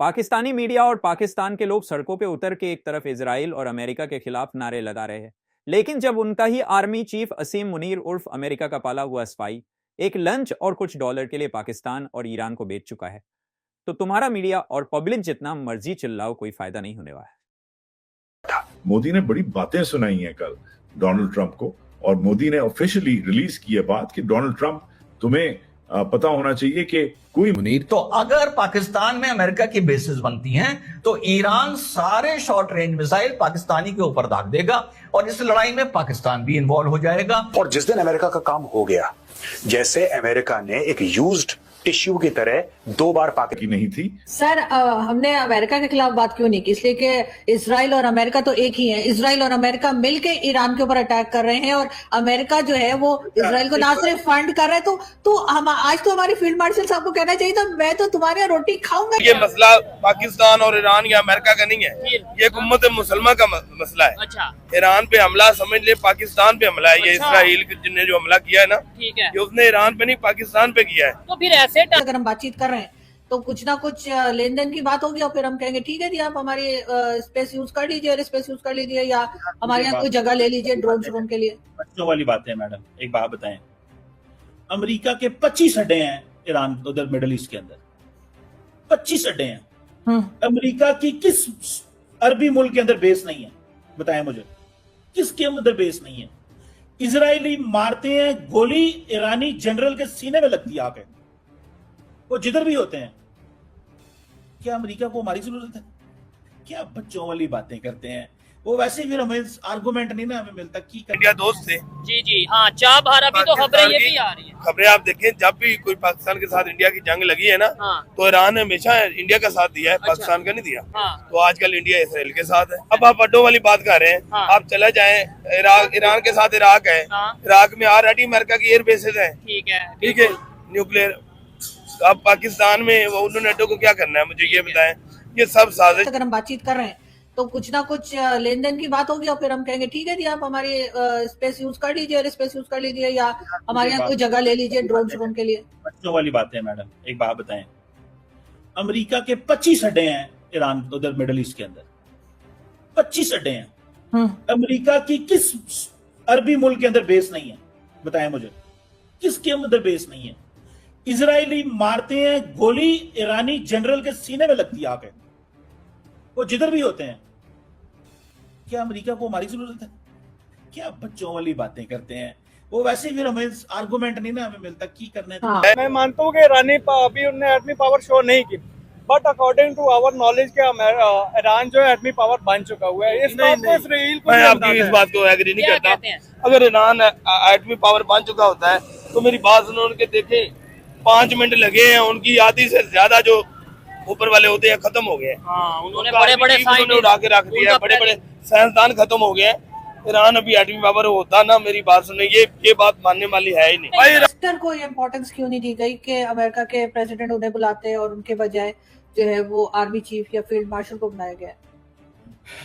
Pakistani media और पाकिस्तान के लोग सड़कों पे उतर के एक तरफ इजराइल और अमेरिका के खिलाफ नारे लगा रहे हैं, लेकिन जब उनका ही आर्मी चीफ असीम मुनीर उर्फ अमेरिका का पाला हुआ स्पाई एक लंच और कुछ डॉलर के लिए पाकिस्तान और ईरान को बेच चुका है, तो तुम्हारा मीडिया और पब्लिक जितना मर्जी चिल्लाओ, कोई फायदा नहीं होने वाला है। मोदी ने बड़ी बातें सुनाई हैं कल डोनाल्ड ट्रंप को, और मोदी ने ऑफिशियली रिलीज की है बात कि डोनाल्ड ट्रंप, तुम्हें पता होना चाहिए कि कोई मुनीर, तो अगर पाकिस्तान में अमेरिका की बेसिस बनती हैं तो ईरान सारे शॉर्ट रेंज मिसाइल पाकिस्तानी के ऊपर दाग देगा और इस लड़ाई में पाकिस्तान भी इन्वॉल्व हो जाएगा। और जिस दिन अमेरिका का काम हो गया, जैसे अमेरिका ने एक यूज्ड टिश्यू की तरह 2 बार की नहीं थी। सर, हमने अमेरिका के खिलाफ बात क्यों नहीं की? इसलिए कि इसराइल और अमेरिका तो एक ही है। इसराइल और अमेरिका मिलके ईरान के ऊपर अटैक कर रहे हैं और अमेरिका जो है वो इसराइल को ना सिर्फ फंड कर रहा है, तो हम आज तो हमारे फील्ड मार्शल साहब को कहना चाहिए था मैं तो तुम्हारे रोटी खाऊंगा। ये मसला पाकिस्तान और ईरान या अमेरिका का नहीं है, ये उम्मत मुसलमान का मसला है। अच्छा, ईरान पे हमला समझ ले, पाकिस्तान पे हमला है। ये इसराइल ने जो हमला किया है ना, ठीक है, ये उसने ईरान पे नहीं पाकिस्तान पे किया है। तो फिर ऐसे अगर हम बातचीत कर रहे हैं तो कुछ ना कुछ लेन देन की बात होगी और फिर हम कहेंगे ठीक है जी, आप हमारी स्पेस यूज कर लीजिए, एयर स्पेस यूज कर लीजिए, या हमारे यहाँ कोई जगह ले लीजिए ड्रोन श्रोन के लिए। बच्चों वाली बात है मैडम। एक बात बताएं, अमेरिका के 25 अड्डे हैं ईरान उधर मिडिल ईस्ट के अंदर, 25 अड्डे हैं। अमेरिका की किस अरबी मुल्क के अंदर बेस नहीं है? बताएं मुझे, किसके अंदर बेस नहीं है? इजरायली मारते हैं गोली, ईरानी जनरल के सीने में लगती है आके, वो जिधर भी होते हैं। क्या अमेरिका को हमारी जरूरत है? क्या बच्चों वाली बातें करते हैं वो? वैसे फिर हमें आर्गुमेंट नहीं ना हमें मिलता की इंडिया दोस्त थे। जी जी हाँ, चाह बाहर अभी तो खबरें ये भी आ रही है। खबरें आप देखें, जब भी कोई पाकिस्तान के साथ इंडिया की जंग लगी है ना, तो ईरान ने हमेशा इंडिया का साथ दिया है, पाकिस्तान का नहीं दिया। तो आजकल इंडिया इसराइल के साथ है। अब आप अड्डों वाली बात कर रहे हैं, आप चले जाए ईरान के साथ इराक है, इराक में ऑलरेडी अमेरिका की एयर बेसेस है, ठीक है, न्यूक्लियर। अब पाकिस्तान में वो उन्होंने अड्डों को क्या करना है, मुझे ये बताएं। ये सब साजिश। अगर हम बातचीत कर रहे हैं तो कुछ ना कुछ लेन देन की बात होगी और फिर हम कहेंगे ठीक है जी, आप हमारी स्पेस यूज कर लीजिए, एयर स्पेस यूज कर लीजिए, या हमारे यहाँ कोई जगह ले लीजिए ड्रोन श्रोन के लिए। बच्चों वाली बात है मैडम। एक बात बताएं, अमेरिका के 25 अड्डे हैं ईरान उधर मिडिल ईस्ट के अंदर, 25 अड्डे हैं। अमेरिका की किस अरबी मुल्क के अंदर बेस नहीं है? बताएं मुझे, किसके अंदर बेस नहीं है? इजरायली मारते हैं गोली, ईरानी जनरल के सीने में लगती है आके, वो जिधर भी होते हैं। क्या अमेरिका को हमारी जरूरत है? क्या बच्चों वाली बातें करते हैं वो? वैसे फिर हमें आर्गुमेंट नहीं ना हमें मिलता की करना है। मैं मानता हूँ कि ईरानी अभी उन्होंने एटमी पावर शो नहीं की, but according to our knowledge के ईरान जो है एटमी पावर बन चुका हुआ है। इस बात को इसराइल को, मैं आपकी इस बात को एग्री नहीं करता। अगर ईरान एटमी पावर बन चुका होता है तो मेरी बात सुनो, उनके देखें 5 मिनट लगे हैं, उनकी आधी से ज्यादा जो ऊपर वाले होते हैं खत्म हो गए। उन्होंने बड़े उड़ा के रख दिया, बड़े साइंसदान खत्म हो गए। ईरान अभी एटमी पावर होता ना, मेरी बात सुने, ये बात मानने वाली है ही नहीं। मिस्टर को इम्पोर्टेंस क्यों नहीं दी गई कि अमेरिका के प्रेसिडेंट उन्हें बुलाते हैं और उनके बजाय जो है वो आर्मी चीफ या फील्ड मार्शल को बनाया गया?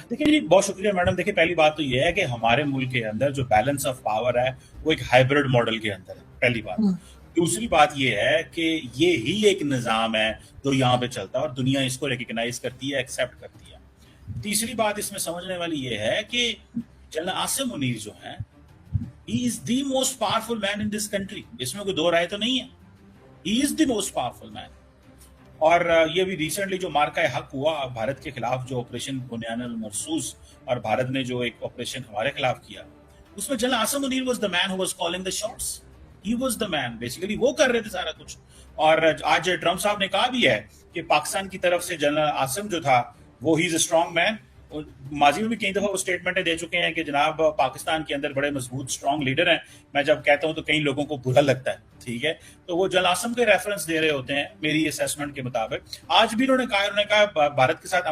देखिए जी, बहुत शुक्रिया मैडम। देखिए, पहली बात तो ये है कि हमारे मुल्क के अंदर जो बैलेंस ऑफ पावर है वो एक हाइब्रिड मॉडल के अंदर है, पहली बात। दूसरी बात ये है कि ये ही एक निजाम है जो यहाँ पे चलता है और दुनिया इसको रिकग्नाइज करती है, एक्सेप्ट करती है। तीसरी बात इसमें समझने वाली ये है कि जनरल आसिम मुनीर जो है, he is the most powerful man in this country. इसमें कोई दो राय तो नहीं है, he is the most powerful man. और ये भी रिसेंटली जो मार्का हक हुआ भारत के खिलाफ, जो ऑपरेशन बुनियान अल मरसूस, और भारत ने जो एक ऑपरेशन हमारे खिलाफ किया, उसमें general Asim Munir was the man who was calling the shots. He was the man, basically वो कर रहे थे सारा कुछ। और आज ट्रम्प साहब ने कहा भी है कि पाकिस्तान की तरफ से जनरल आसिम जो था वो he is a strong man. माजी में भी कई दफा वो स्टेटमेंटें दे चुके हैं कि जनाब पाकिस्तान के अंदर बड़े मजबूत स्ट्रॉन्ग लीडर हैं। मैं जब कहता हूं तो कई लोगों को बुरा लगता है, ठीक है, तो वो जनरल आसिम के रेफरेंस दे रहे होते हैं मेरी असेसमेंट के मुताबिक। आज भी उन्होंने कहा भारत के साथ